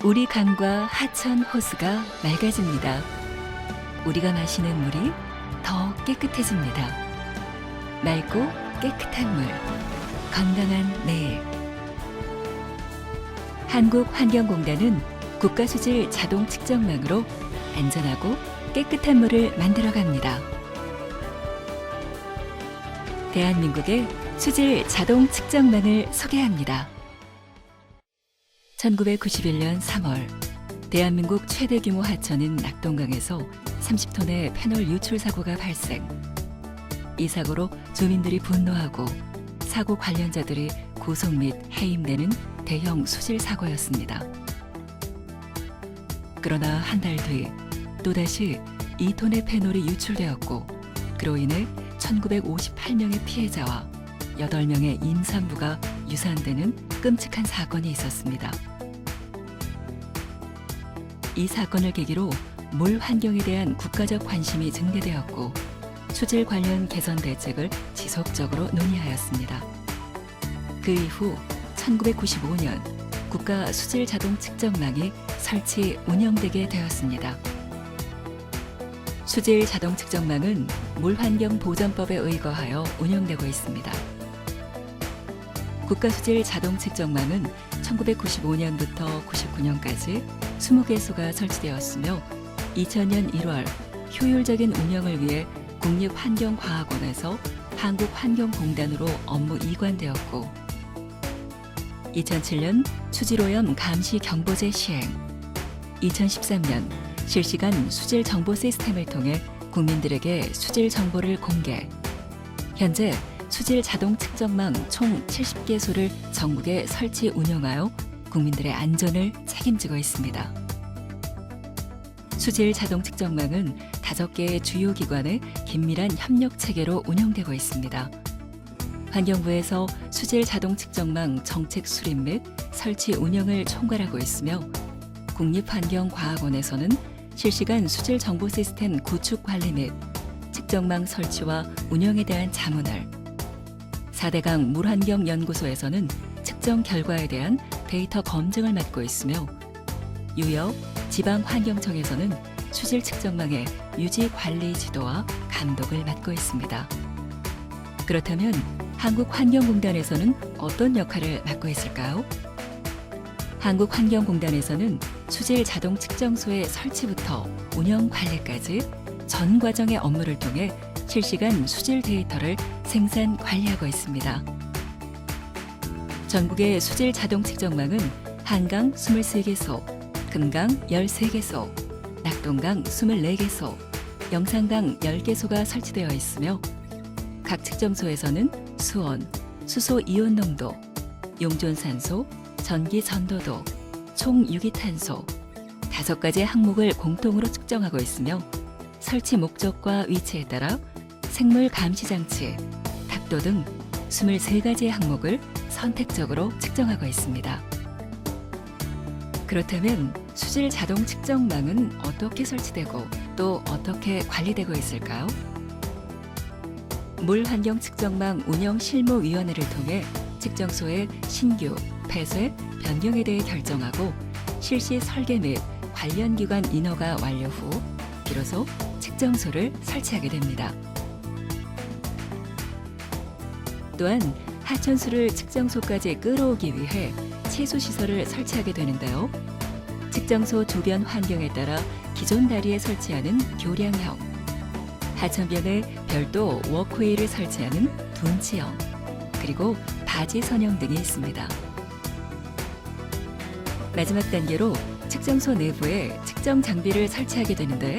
우리 강과 하천 호수가 맑아집니다. 우리가 마시는 물이 더 깨끗해집니다. 맑고 깨끗한 물, 건강한 내일. 한국환경공단은 국가수질 자동 측정망으로 안전하고 깨끗한 물을 만들어갑니다. 대한민국의 수질 자동 측정망을 소개합니다. 1991년 3월 대한민국 최대 규모 하천인 낙동강에서 30톤의 페놀 유출 사고가 발생. 이 사고로 주민들이 분노하고 사고 관련자들이 구속 및 해임되는 대형 수질 사고였습니다. 그러나 한 달 뒤 또다시 2톤의 페놀이 유출되었고 그로 인해 1958명의 피해자와 8명의 임산부가 유산되는 끔찍한 사건이 있었습니다. 이 사건을 계기로 물 환경에 대한 국가적 관심이 증대되었고 수질 관련 개선 대책을 지속적으로 논의하였습니다. 그 이후 1995년 국가 수질 자동 측정망이 설치 운영되게 되었습니다. 수질 자동 측정망은 물환경보전법에 의거하여 운영되고 있습니다. 국가수질 자동 측정망은 1995년부터 99년까지 20개소가 설치되었으며 2000년 1월 효율적인 운영을 위해 국립환경과학원에서 한국환경공단으로 업무 이관되었고 2007년 수질오염 감시 경보제 시행, 2013년 실시간 수질 정보 시스템을 통해 국민들에게 수질 정보를 공개, 현재 수질 자동 측정망 총 70개소를 전국에 설치 운영하여 국민들의 안전을 책임지고 있습니다. 수질 자동 측정망은 5개의 주요 기관의 긴밀한 협력 체계로 운영되고 있습니다. 환경부에서 수질 자동 측정망 정책 수립 및 설치 운영을 총괄하고 있으며 국립환경과학원에서는 실시간 수질 정보 시스템 구축 관리 및 측정망 설치와 운영에 대한 자문을, 4대강 물환경연구소에서는 측정 결과에 대한 데이터 검증을 맡고 있으며 유역, 지방환경청에서는 수질 측정망의 유지 관리 지도와 감독을 맡고 있습니다. 그렇다면 한국환경공단에서는 어떤 역할을 맡고 있을까요? 한국환경공단에서는 수질 자동 측정소의 설치부터 운영 관리까지 전 과정의 업무를 통해 실시간 수질 데이터를 생산 관리하고 있습니다. 전국의 수질 자동 측정망은 한강 23개소, 금강 13개소, 낙동강 24개소, 영산강 10개소가 설치되어 있으며 각 측정소에서는 수온, 수소 이온 농도, 용존산소, 전기 전도도, 총 유기탄소 5가지 항목을 공통으로 측정하고 있으며 설치 목적과 위치에 따라 생물 감시 장치, 탁도 등 23가지의 항목을 선택적으로 측정하고 있습니다. 그렇다면 수질 자동 측정망은 어떻게 설치되고 또 어떻게 관리되고 있을까요? 물환경 측정망 운영 실무위원회를 통해 측정소의 신규, 폐쇄, 변경에 대해 결정하고 실시 설계 및 관련 기관 인허가 완료 후 비로소 측정소를 설치하게 됩니다. 또한 하천수를 측정소까지 끌어오기 위해 채수시설을 설치하게 되는데요. 측정소 주변 환경에 따라 기존 다리에 설치하는 교량형, 하천변에 별도 워크웨이를 설치하는 둔치형, 그리고 바지 선형 등이 있습니다. 마지막 단계로 측정소 내부에 측정 장비를 설치하게 되는데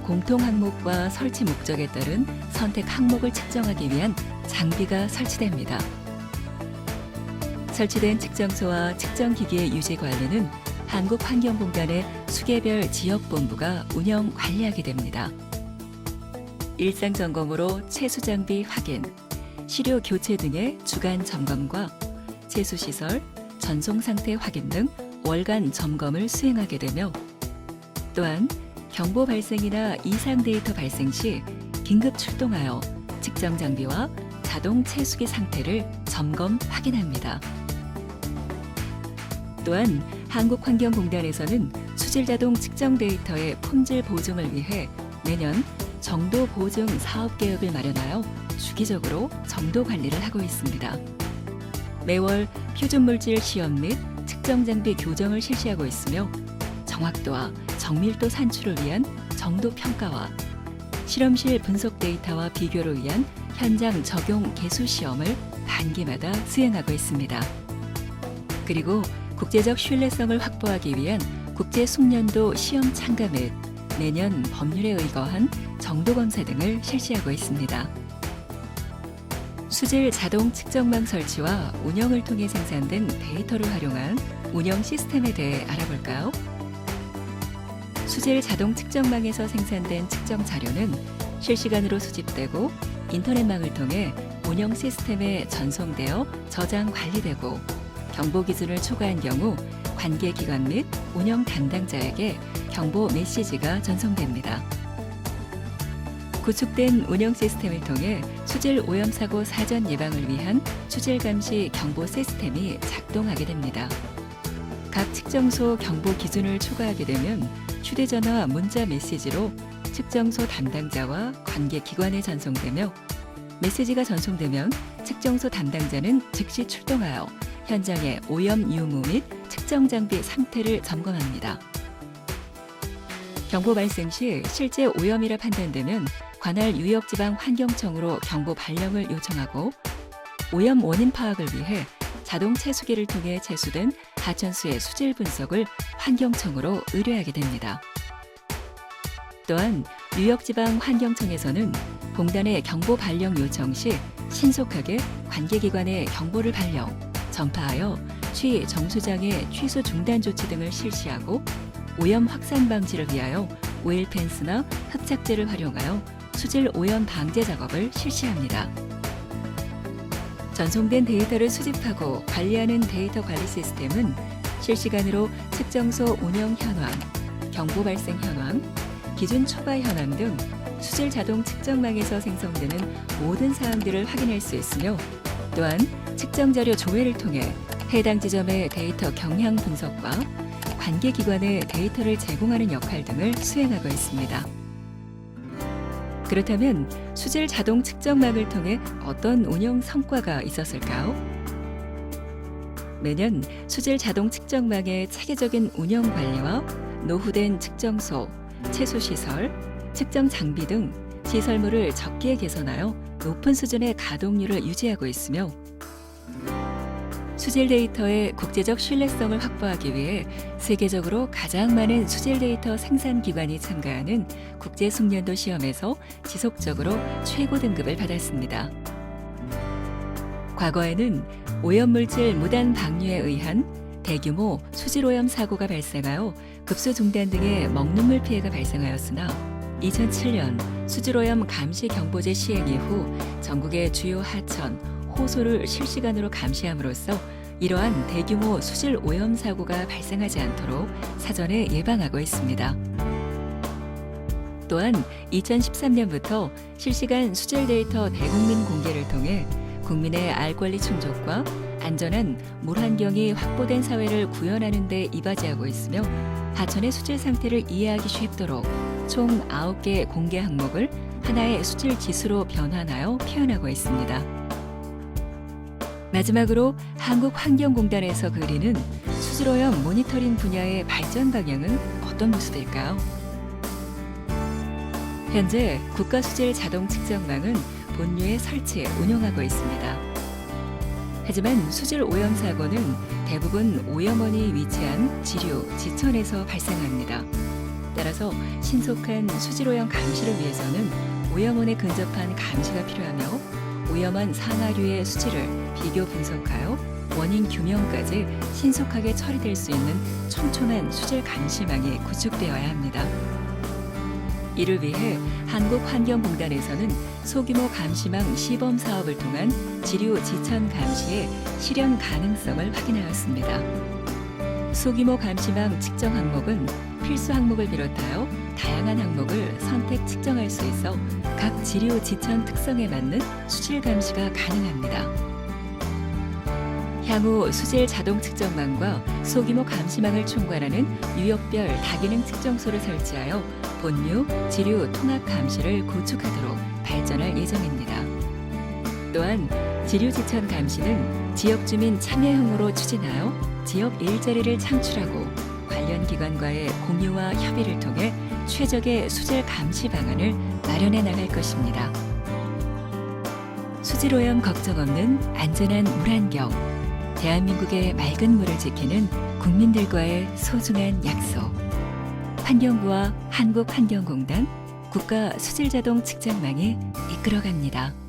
공통 항목과 설치 목적에 따른 선택 항목을 측정하기 위한 장비가 설치됩니다. 설치된 측정소와 측정기기의 유지 관리는 한국환경공단의 수개별 지역본부가 운영 관리하게 됩니다. 일상 점검으로 채수 장비 확인, 시료 교체 등의 주간 점검과 채수 시설, 전송 상태 확인 등 월간 점검을 수행하게 되며 또한 경보 발생이나 이상 데이터 발생 시 긴급 출동하여 측정 장비와 자동 채수기 상태를 점검 확인합니다. 또한 한국환경공단에서는 수질자동 측정 데이터의 품질 보증을 위해 매년 정도 보증 사업 계획을 마련하여 주기적으로 정도 관리를 하고 있습니다. 매월 표준물질 시험 및 측정 장비 교정을 실시하고 있으며 정확도와 정밀도 산출을 위한 정도 평가와 실험실 분석 데이터와 비교를 위한 현장 적용 개수 시험을 반기마다 수행하고 있습니다. 그리고 국제적 신뢰성을 확보하기 위한 국제 숙련도 시험 참가 및 매년 법률에 의거한 정도 검사 등을 실시하고 있습니다. 수질 자동 측정망 설치와 운영을 통해 생산된 데이터를 활용한 운영 시스템에 대해 알아볼까요? 수질 자동 측정망에서 생산된 측정 자료는 실시간으로 수집되고 인터넷망을 통해 운영 시스템에 전송되어 저장 관리되고 경보 기준을 초과한 경우 관계 기관 및 운영 담당자에게 경보 메시지가 전송됩니다. 구축된 운영 시스템을 통해 수질 오염 사고 사전 예방을 위한 수질 감시 경보 시스템이 작동하게 됩니다. 각 측정소 경보 기준을 초과하게 되면 휴대전화 문자 메시지로 측정소 담당자와 관계 기관에 전송되며 메시지가 전송되면 측정소 담당자는 즉시 출동하여 현장의 오염 유무 및 측정 장비 상태를 점검합니다. 경보 발생 시 실제 오염이라 판단되면 관할 유역지방환경청으로 경보 발령을 요청하고 오염 원인 파악을 위해 자동 채수기를 통해 채수된 하천수의 수질 분석을 환경청으로 의뢰하게 됩니다. 또한 유역지방환경청에서는 공단의 경보 발령 요청 시 신속하게 관계기관에 경보를 발령, 전파하여 취 정수장의 취수 중단 조치 등을 실시하고 오염 확산 방지를 위하여 오일 펜스나 흡착제를 활용하여 수질 오염 방제 작업을 실시합니다. 전송된 데이터를 수집하고 관리하는 데이터 관리 시스템은 실시간으로 측정소 운영 현황, 경보 발생 현황, 기준 초과 현황 등 수질 자동 측정망에서 생성되는 모든 사항들을 확인할 수 있으며 또한 측정 자료 조회를 통해 해당 지점의 데이터 경향 분석과 관계기관에 데이터를 제공하는 역할 등을 수행하고 있습니다. 그렇다면 수질 자동 측정망을 통해 어떤 운영 성과가 있었을까요? 매년 수질 자동 측정망의 체계적인 운영 관리와 노후된 측정소, 채수시설, 측정 장비 등 시설물을 적기에 개선하여 높은 수준의 가동률을 유지하고 있으며 수질 데이터의 국제적 신뢰성을 확보하기 위해 세계적으로 가장 많은 수질 데이터 생산 기관이 참가하는 국제 숙련도 시험에서 지속적으로 최고 등급을 받았습니다. 과거에는 오염물질 무단 방류에 의한 대규모 수질 오염 사고가 발생하여 급수 중단 등의 먹는물 피해가 발생하였으나 2007년 수질오염 감시 경보제 시행 이후 전국의 주요 하천, 호소를 실시간으로 감시함으로써 이러한 대규모 수질 오염 사고가 발생하지 않도록 사전에 예방하고 있습니다. 또한 2013년부터 실시간 수질 데이터 대국민 공개를 통해 국민의 알 권리 충족과 안전한 물 환경이 확보된 사회를 구현하는 데 이바지하고 있으며 하천의 수질 상태를 이해하기 쉽도록 총 9개 공개 항목을 하나의 수질 지수로 변환하여 표현하고 있습니다. 마지막으로 한국환경공단에서 그리는 수질오염 모니터링 분야의 발전 방향은 어떤 모습일까요? 현재 국가수질 자동 측정망은 본류에 설치, 운영하고 있습니다. 하지만 수질 오염 사고는 대부분 오염원이 위치한 지류, 지천에서 발생합니다. 따라서 신속한 수질 오염 감시를 위해서는 오염원에 근접한 감시가 필요하며 오염원 상하류의 수질을 비교 분석하여 원인 규명까지 신속하게 처리될 수 있는 촘촘한 수질 감시망이 구축되어야 합니다. 이를 위해 한국환경공단에서는 소규모 감시망 시범 사업을 통한 지류 지천 감시의 실현 가능성을 확인하였습니다. 소규모 감시망 측정 항목은 필수 항목을 비롯하여 다양한 항목을 선택 측정할 수 있어 각 지류 지천 특성에 맞는 수질 감시가 가능합니다. 향후 수질 자동 측정망과 소규모 감시망을 총괄하는 유역별 다기능 측정소를 설치하여 본류, 지류 통합 감시를 구축하도록 발전할 예정입니다. 또한 지류 지천 감시는 지역 주민 참여형으로 추진하여 지역 일자리를 창출하고 관련 기관과의 공유와 협의를 통해 최적의 수질 감시 방안을 마련해 나갈 것입니다. 수질 오염 걱정 없는 안전한 물 환경, 대한민국의 맑은 물을 지키는 국민들과의 소중한 약속. 환경부와 한국환경공단, 국가수질자동 측정망이 이끌어갑니다.